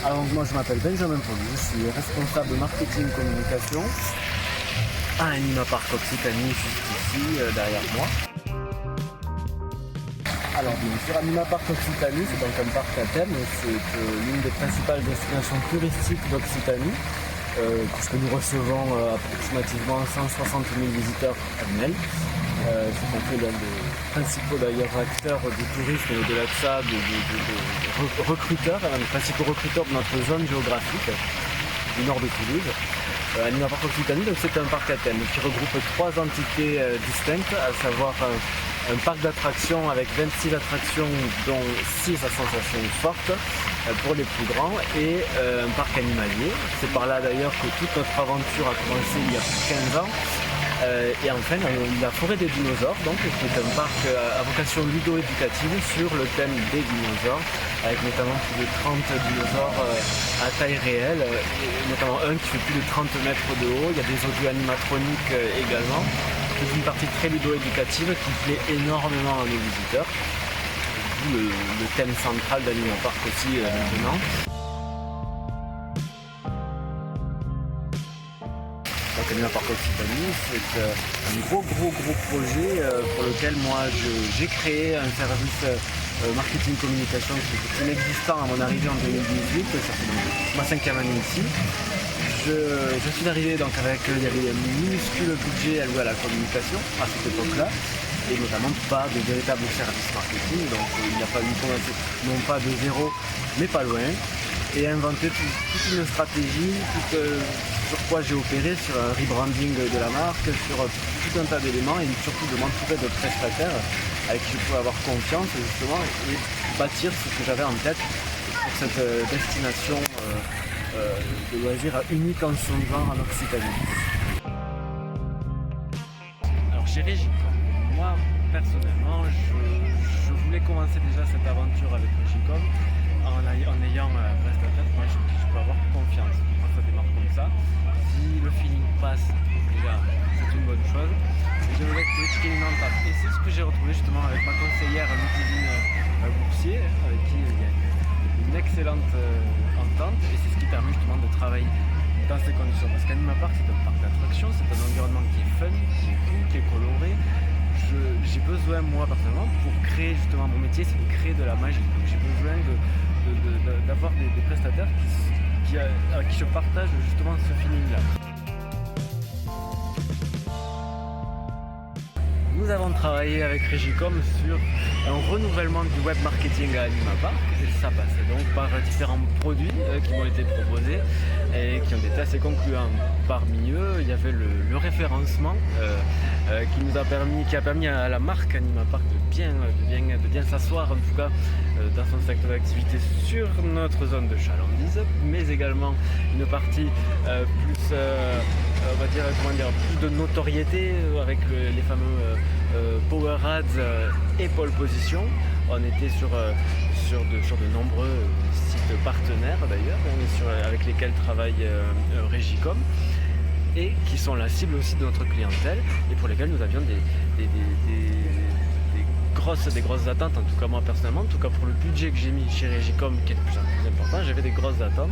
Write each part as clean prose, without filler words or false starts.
Alors moi je m'appelle Benjamin Paul, je suis responsable marketing communication à Anima Park Occitanie, juste ici derrière moi. Alors bien sûr, Anima Park Occitanie, c'est donc un parc à thème, c'est l'une des principales destinations touristiques d'Occitanie, puisque nous recevons approximativement 160 000 visiteurs annuels. C'est qu'on fait l'un des principaux d'ailleurs acteurs du tourisme et au-delà de ça, de recruteurs, l'un des principaux recruteurs de notre zone géographique du nord de Toulouse. Anima Park Occitanie, donc c'est un parc à thème qui regroupe trois entités distinctes, à savoir un parc d'attractions avec 26 attractions dont 6 à sensations fortes pour les plus grands et un parc animalier. C'est par là d'ailleurs que toute notre aventure a commencé il y a plus de 15 ans. Et enfin la forêt des dinosaures, donc, qui est un parc à vocation ludo-éducative sur le thème des dinosaures, avec notamment plus de 30 dinosaures à taille réelle, et notamment un qui fait plus de 30 mètres de haut. Il y a des audios animatroniques également. C'est une partie très ludo-éducative qui plaît énormément à nos visiteurs. D'où le thème central d'Anima Park aussi maintenant. Donc Anima Park Occitanie, c'est un gros projet pour lequel moi j'ai créé un service marketing communication qui était inexistant à mon arrivée en 2018, ça fait donc ma 5e année ici. Je suis arrivé donc il y avait un minuscule budget alloué à la communication à cette époque-là, et notamment pas de véritable service marketing, donc il a fallu commencer non pas de zéro, mais pas loin, et inventer toute une stratégie, sur quoi j'ai opéré, sur un rebranding de la marque, sur tout un tas d'éléments, et surtout de m'entourer de prestataires avec qui je pouvais avoir confiance justement et bâtir ce que j'avais en tête pour cette destination de loisirs unique en son genre en Occitanie. Alors chez Régicom, moi personnellement je voulais commencer déjà cette aventure avec Régicom en ayant un prestataire moi je peux avoir confiance. Moi ça démarre comme ça. Si le feeling passe, déjà c'est une bonne chose. Et je voulais créer une entente. Et c'est ce que j'ai retrouvé justement avec ma conseillère Ludivine Boursier, avec qui il y a une excellente entente, et c'est ce qui permet justement de travailler dans ces conditions. Parce qu'Anima Park c'est un parc d'attractions, c'est un environnement qui est fun, qui est cool, qui est coloré. J'ai besoin, moi personnellement, pour créer justement mon métier, c'est de créer de la magie. Donc j'ai besoin d'avoir des prestataires avec qui je partage justement ce feeling-là. Nous avons travaillé avec Régicom sur un renouvellement du web marketing à Anima Park, et ça passait donc par différents produits qui m'ont été proposés et qui ont été assez concluants. Parmi eux, il y avait le référencement qui a permis à la marque Anima Park de bien s'asseoir, en tout cas dans son secteur d'activité sur notre zone de chalandise, mais également une partie plus on va dire, plus de notoriété avec les fameux Power Ads et Pole Position. On était sur de nombreux sites partenaires d'ailleurs, avec lesquels travaille Régicom, et qui sont la cible aussi de notre clientèle, et pour lesquels nous avions des grosses attentes, en tout cas moi personnellement, en tout cas pour le budget que j'ai mis chez Régicom, qui est de plus en plus important, j'avais des grosses attentes.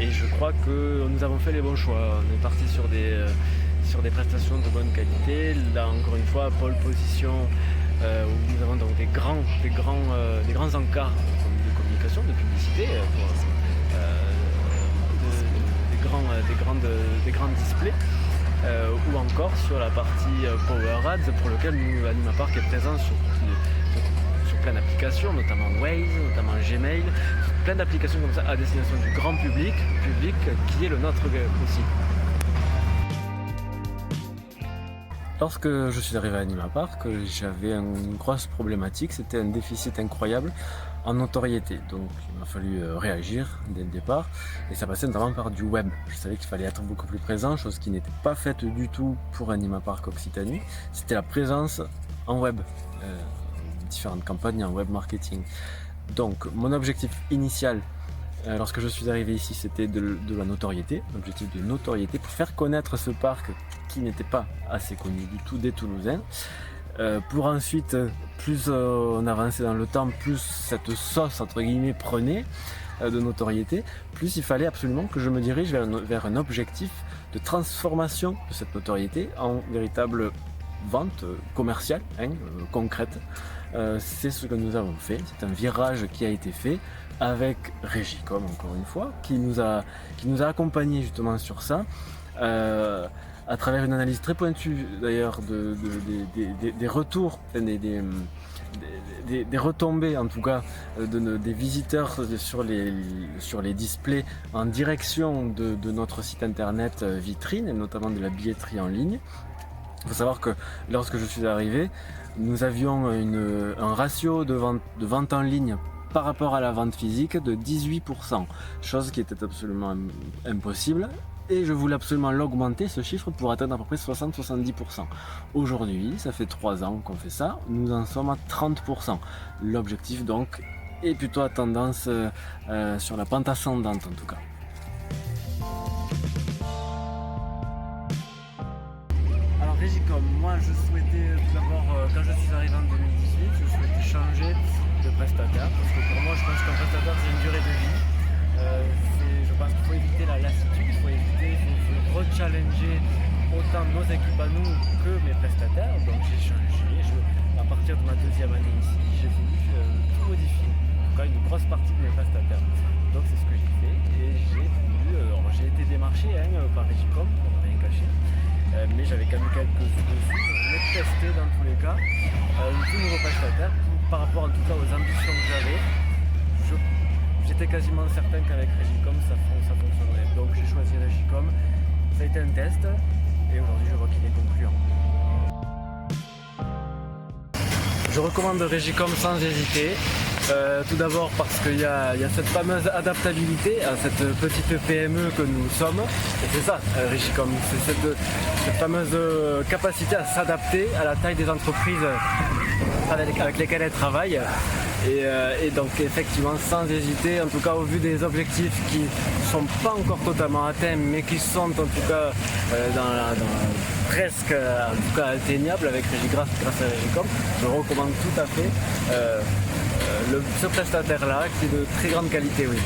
Et je crois que nous avons fait les bons choix. On est parti sur des prestations de bonne qualité. Là encore une fois, pole position, où nous avons donc des grands encarts de communication, de publicité, des grands displays, ou encore sur la partie Power Ads, pour lequel Anima Park est présent sur plein d'applications, notamment Waze, notamment Gmail, plein d'applications comme ça à destination du grand public qui est le nôtre aussi. Lorsque je suis arrivé à Anima Park, j'avais une grosse problématique, c'était un déficit incroyable en notoriété. Donc il m'a fallu réagir dès le départ, et ça passait notamment par du web. Je savais qu'il fallait être beaucoup plus présent, chose qui n'était pas faite du tout pour Anima Park Occitanie. C'était la présence en web. Différentes campagnes en web marketing. Donc mon objectif initial lorsque je suis arrivé ici, c'était de la notoriété, l'objectif de notoriété pour faire connaître ce parc qui n'était pas assez connu du tout des Toulousains, pour ensuite, plus on avançait dans le temps, plus cette sauce entre guillemets prenait, de notoriété, plus il fallait absolument que je me dirige vers un objectif de transformation de cette notoriété en véritable vente commerciale, concrète. C'est ce que nous avons fait, c'est un virage qui a été fait avec Régicom, encore une fois, qui nous a accompagnés justement sur ça, à travers une analyse très pointue d'ailleurs des retours, des retombées en tout cas des visiteurs sur les displays en direction de notre site internet vitrine, et notamment de la billetterie en ligne. Il faut savoir que lorsque je suis arrivé, nous avions un ratio de vente en ligne par rapport à la vente physique de 18%, chose qui était absolument impossible. Et je voulais absolument l'augmenter, ce chiffre, pour atteindre à peu près 60-70%. Aujourd'hui, ça fait 3 ans qu'on fait ça, nous en sommes à 30%. L'objectif donc est plutôt à tendance sur la pente ascendante en tout cas. Alors Régicom, moi je souhaitais tout d'abord, quand je suis arrivé en 2018, je souhaitais changer de prestataire, parce que pour moi je pense qu'un prestataire c'est une durée de vie. Je pense qu'il faut éviter la lassitude, il faut rechallenger autant nos équipes à nous que mes prestataires. Donc j'ai changé, à partir de ma 2e année ici, j'ai voulu tout modifier, en tout cas une grosse partie de mes prestataires. Donc c'est ce que j'ai fait et j'ai été démarché par Régicom, pour ne rien cacher, mais j'avais quand même quelques vues dessus, je voulais tester dans tous les cas un tout nouveau prestataire par rapport en tout cas aux ambitions que j'avais. J'étais quasiment certain qu'avec Régicom ça fonctionnerait. Donc j'ai choisi Régicom, ça a été un test et aujourd'hui je vois qu'il est concluant. Je recommande Régicom sans hésiter. Tout d'abord parce qu'il y a cette fameuse adaptabilité à cette petite PME que nous sommes. Et c'est ça Régicom, c'est cette fameuse capacité à s'adapter à la taille des entreprises avec lesquelles elle travaille. Et donc effectivement sans hésiter, en tout cas au vu des objectifs qui ne sont pas encore totalement atteints mais qui sont en tout cas presque en tout cas atteignables avec grâce à Régicom, je recommande tout à fait ce prestataire là qui est de très grande qualité, oui.